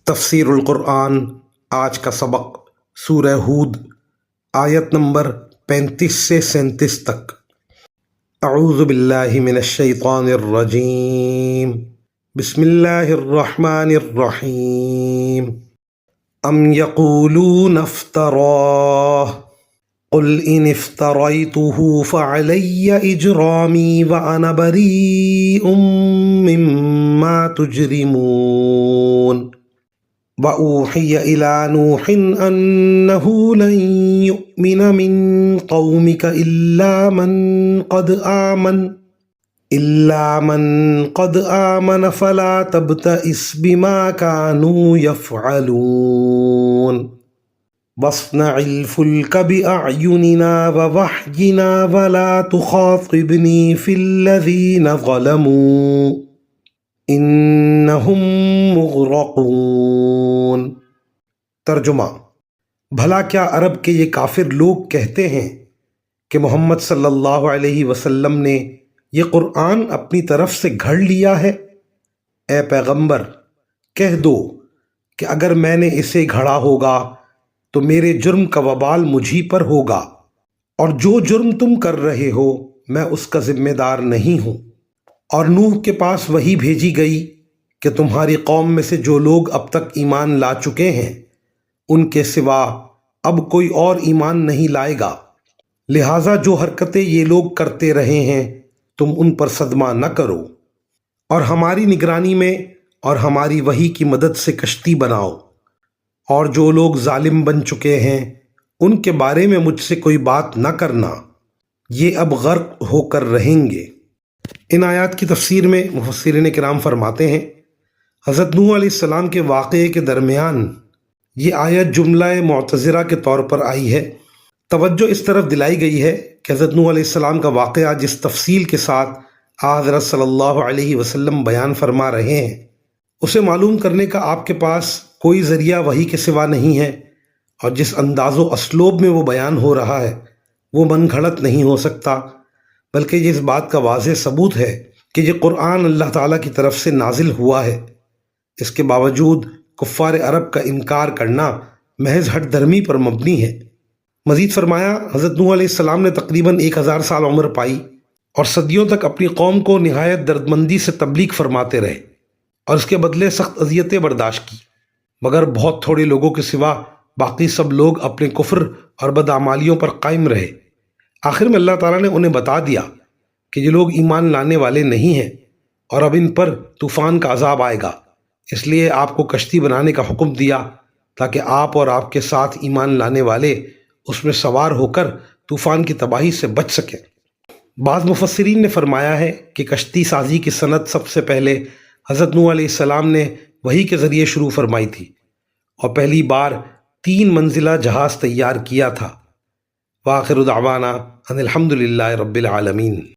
تفسیر القرآن آج کا سبق سورہ ہود آیت نمبر 35 سے 37 تک۔ اعوذ باللہ من الشیطان الرجیم، بسم اللہ الرحمن الرحیم۔ ام یقولون افتراہ قل ان افتریتہ فعلی اجرامی وانا بریء مما تجرمون۔ وَأُوحِيَ إِلَى نُوحٍ أَنَّهُ لَن يُؤْمِنَ مِن قَوْمِكَ إِلَّا مَن قَدْ آمَنَ فَلَا تَبْتَئِسْ بِمَا كَانُوا يَفْعَلُونَ وَاصْنَعِ الْفُلْكَ بِأَعْيُنِنَا وَوَحْيِنَا وَلَا تُخَاطِبْنِي فِي الَّذِينَ ظَلَمُوا انہم مغرقون۔ ترجمہ: بھلا کیا عرب کے یہ کافر لوگ کہتے ہیں کہ محمد صلی اللہ علیہ وسلم نے یہ قرآن اپنی طرف سے گھڑ لیا ہے؟ اے پیغمبر، کہہ دو کہ اگر میں نے اسے گھڑا ہوگا تو میرے جرم کا وبال مجھی پر ہوگا، اور جو جرم تم کر رہے ہو میں اس کا ذمہ دار نہیں ہوں۔ اور نوح کے پاس وحی بھیجی گئی کہ تمہاری قوم میں سے جو لوگ اب تک ایمان لا چکے ہیں ان کے سوا اب کوئی اور ایمان نہیں لائے گا، لہٰذا جو حرکتیں یہ لوگ کرتے رہے ہیں تم ان پر صدمہ نہ کرو، اور ہماری نگرانی میں اور ہماری وحی کی مدد سے کشتی بناؤ، اور جو لوگ ظالم بن چکے ہیں ان کے بارے میں مجھ سے کوئی بات نہ کرنا، یہ اب غرق ہو کر رہیں گے۔ ان آیات کی تفسیر میں مفسرین کرام فرماتے ہیں حضرت نوح علیہ السلام کے واقعے کے درمیان یہ آیت جملہ معتذرہ کے طور پر آئی ہے۔ توجہ اس طرف دلائی گئی ہے کہ حضرت نوح علیہ السلام کا واقعہ جس تفصیل کے ساتھ حضرت صلی اللہ علیہ وسلم بیان فرما رہے ہیں اسے معلوم کرنے کا آپ کے پاس کوئی ذریعہ وحی کے سوا نہیں ہے، اور جس انداز و اسلوب میں وہ بیان ہو رہا ہے وہ من گھڑت نہیں ہو سکتا، بلکہ یہ اس بات کا واضح ثبوت ہے کہ یہ قرآن اللہ تعالیٰ کی طرف سے نازل ہوا ہے۔ اس کے باوجود کفار عرب کا انکار کرنا محض ہٹ دھرمی پر مبنی ہے۔ مزید فرمایا حضرت نوح علیہ السلام نے تقریباً 1000 سال عمر پائی اور صدیوں تک اپنی قوم کو نہایت دردمندی سے تبلیغ فرماتے رہے اور اس کے بدلے سخت اذیتیں برداشت کی، مگر بہت تھوڑے لوگوں کے سوا باقی سب لوگ اپنے کفر اور بدعمالیوں پر قائم رہے۔ آخر میں اللہ تعالیٰ نے انہیں بتا دیا کہ یہ لوگ ایمان لانے والے نہیں ہیں اور اب ان پر طوفان کا عذاب آئے گا، اس لیے آپ کو کشتی بنانے کا حکم دیا تاکہ آپ اور آپ کے ساتھ ایمان لانے والے اس میں سوار ہو کر طوفان کی تباہی سے بچ سکیں۔ بعض مفسرین نے فرمایا ہے کہ کشتی سازی کی صنعت سب سے پہلے حضرت نوح علیہ السلام نے وحی کے ذریعے شروع فرمائی تھی اور پہلی بار 3 منزلہ جہاز تیار کیا تھا۔ وآخر دعوانا ان الحمد للہ رب العالمین۔